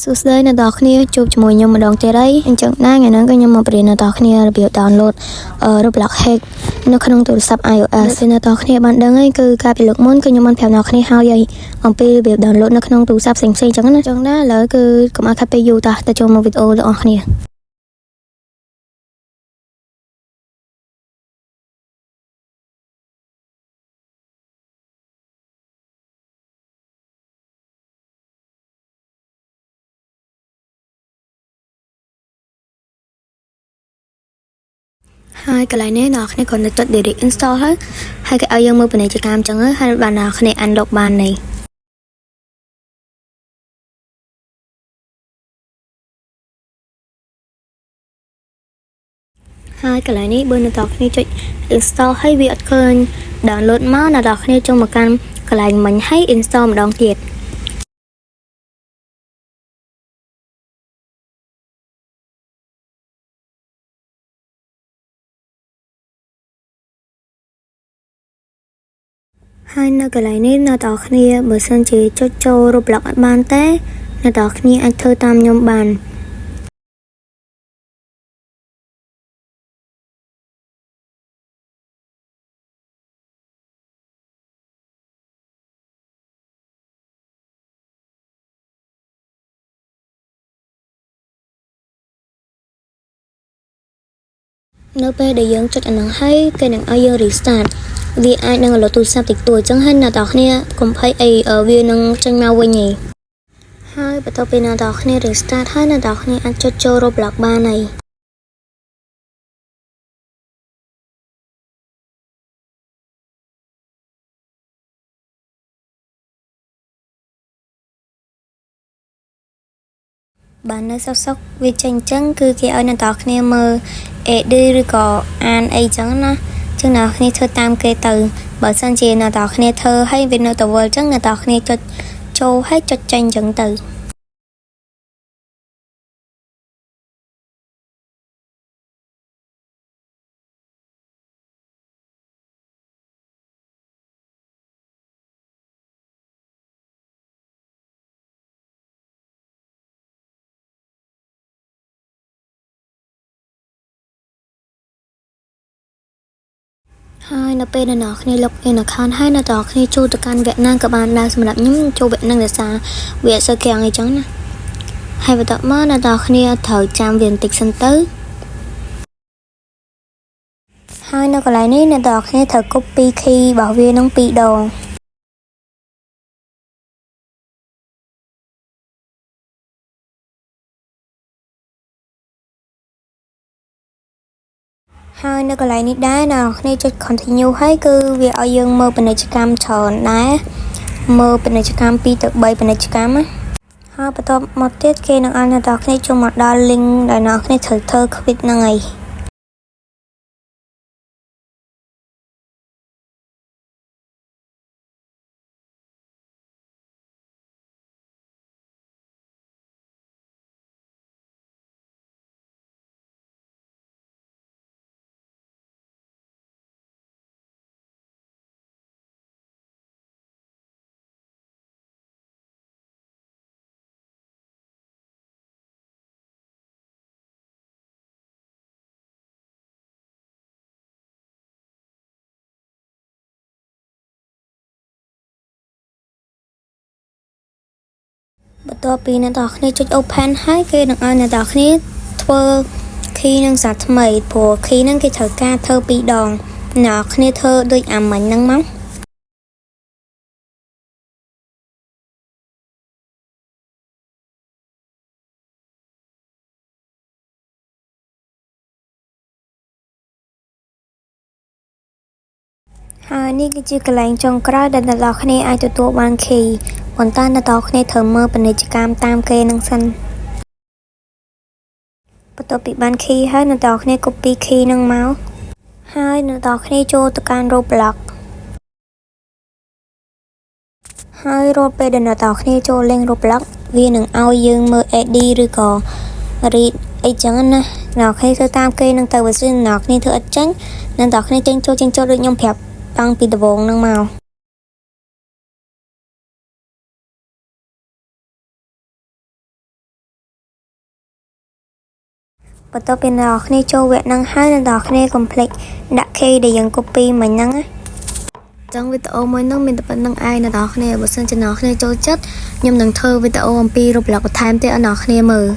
សួស្តីអ្នកនរគ្នាជួបជាមួយខ្ញុំម្ដងទៀតហើយអញ្ចឹងណាថ្ងៃនេះក៏ខ្ញុំមកបរៀនអ្នកនរគ្នារបៀប download Roblox Hack នៅក្នុងទូរស័ព្ទ iOS អ្នកនរគ្នាបានដឹងហើយគឺកាលពីលើកមុនគឺខ្ញុំបានប្រាប់អ្នកនរគ្នាហើយអំពីរបៀប download នៅក្នុងទូរស័ព្ទផ្សេងៗអញ្ចឹងណាឥឡូវគឺកុំឲ្យខាត់ពេលយូរតោះទៅចូលមកវីដេអូទាំងអស់គ្នាហើយកន្លែងនេះអ្នកនរគ្នាគ្រាន់តែចុច direct install ហើយគេឲ្យយើងមើលពាណិជ្ជកម្មអញ្ចឹងហើយបានអ្នកនរគ្នា unlock បាននេះហើយកន្លែងនេះបើអ្នកនរគ្នាចុច install ហើយវាអត់ឃើញ download មកអ្នកនរគ្នាចូលមកកាន់កន្លែងមិញហើយ install ម្ដងទៀតហើយនៅកន្លែងនេះអ្នកនរគ្នាបើសិនជាចុចចូល Roblox អត់បានទេអ្នកនរគ្នាអាចធ្វើតាមខ្ញុំបាននៅពេលដែលយើងចុចអាហ្នឹងហើយគេនឹងឲ្យយើង restart វាអាចនឹងលុបទូរស័ព្ទតិចតួចអញ្ចឹងហើយអ្នកនរគ្នាកុំភ័យអីវានឹងចេញមកវិញឯងហើយបន្ទាប់ពីអ្នកនរគ្នា restart ហើយអ្នកនរគ្នាអាចចុចចូល Roblox បានហើយបាននៅសុកវាចេញអញ្ចឹងគឺគេឲ្យអ្នកនរគ្នាមើល AD ឬក៏អានអីចឹងណាចឹងអ្នកនរគ្នាធ្វើតាមគេទៅបើសិនជាអ្នកនរគ្នាធ្វើឲ្យវានៅតែវល់អញ្ចឹងអ្នកនរគ្នាចុចចូលហើយចុចចេញអញ្ចឹងទៅហើយនៅពេលអ្នកនរគ្នា login account ហើយអ្នកនរគ្នាចូលទៅកាន់វគ្គណាក៏បានដែរសម្រាប់ខ្ញុំចូលវគ្គហ្នឹងដោយសារវាអត់សូវខាំងអីចឹងណាហើយបន្ទាប់មកអ្នកនរគ្នាត្រូវចាំវាបន្តិចសិនទៅហើយនៅកន្លែងនេះអ្នកនរគ្នាត្រូវ copy key របស់វានឹង2ដងហើយនៅកន្លែងនេះដែរអ្នកនរគ្នាចុច continue ហើយគឺវាឲ្យយើងមើលពាណិជ្ជកម្មច្រើនដែរមើលពាណិជ្ជកម្ម2ទៅ3ពាណិជ្ជកម្មណាហើយបន្ទាប់មកទៀតគេនឹងឲ្យអ្នកនរគ្នាចូលមកដល់ link ដែលអ្នកនរគ្នាត្រូវធ្វើ quit ហ្នឹងឯងបន្ទាប់ពីអ្នកនរគ្នាចុច open ហើយគេនឹងឲ្យអ្នកនរគ្នាធ្វើ key នឹងសារថ្មីព្រោះ key ហ្នឹងគេត្រូវការធ្វើ2ដងអ្នកនរគ្នាធ្វើដូចអាមិញហ្នឹងមកហើយនេះគឺជាកន្លែងចុងក្រោយដែលអ្នកនរគ្នាអាចទទួលបាន key ប៉ុន្តែអ្នកនរគ្នាត្រូវមើលពាណិជ្ជកម្មតាមគេនឹងសិនបន្ទាប់ពីបាន key ហើយអ្នកនរគ្នា copy key នឹងមកហើយអ្នកនរគ្នាចូលទៅកាន់ Roblox ហើយរាល់ពេលដែលអ្នកនរគ្នាចូលលេង Roblox វានឹងឲ្យយើងមើល AD ឬក៏ read អីចឹងណាអ្នកនរគ្នាធ្វើតាមគេនឹងទៅបើសិនអ្នកនរគ្នាធ្វើអត់ចាញ់អ្នកនរគ្នាចេញចូលដូចខ្ញុំប្រាប់តាំងពីដំបូងហ្នឹងមក បន្ទាប់ពីអ្នកនរគ្នាចូលវគ្គហ្នឹងហើយអ្នកនរគ្នាកុំភ្លេចដាក់ key ដែលយើង copy មិញហ្នឹងណាចឹងវីដេអូមួយហ្នឹងមានតែប៉ុណ្្នឹងឯងអ្នកនរគ្នាបើសិនជាអ្នកនរគ្នាចូលចិត្តខ្ញុំនឹងធ្វើវីដេអូអំពីរូបលក្ខបន្ថែមទៀតឲ្យអ្នកនរគ្នាមើល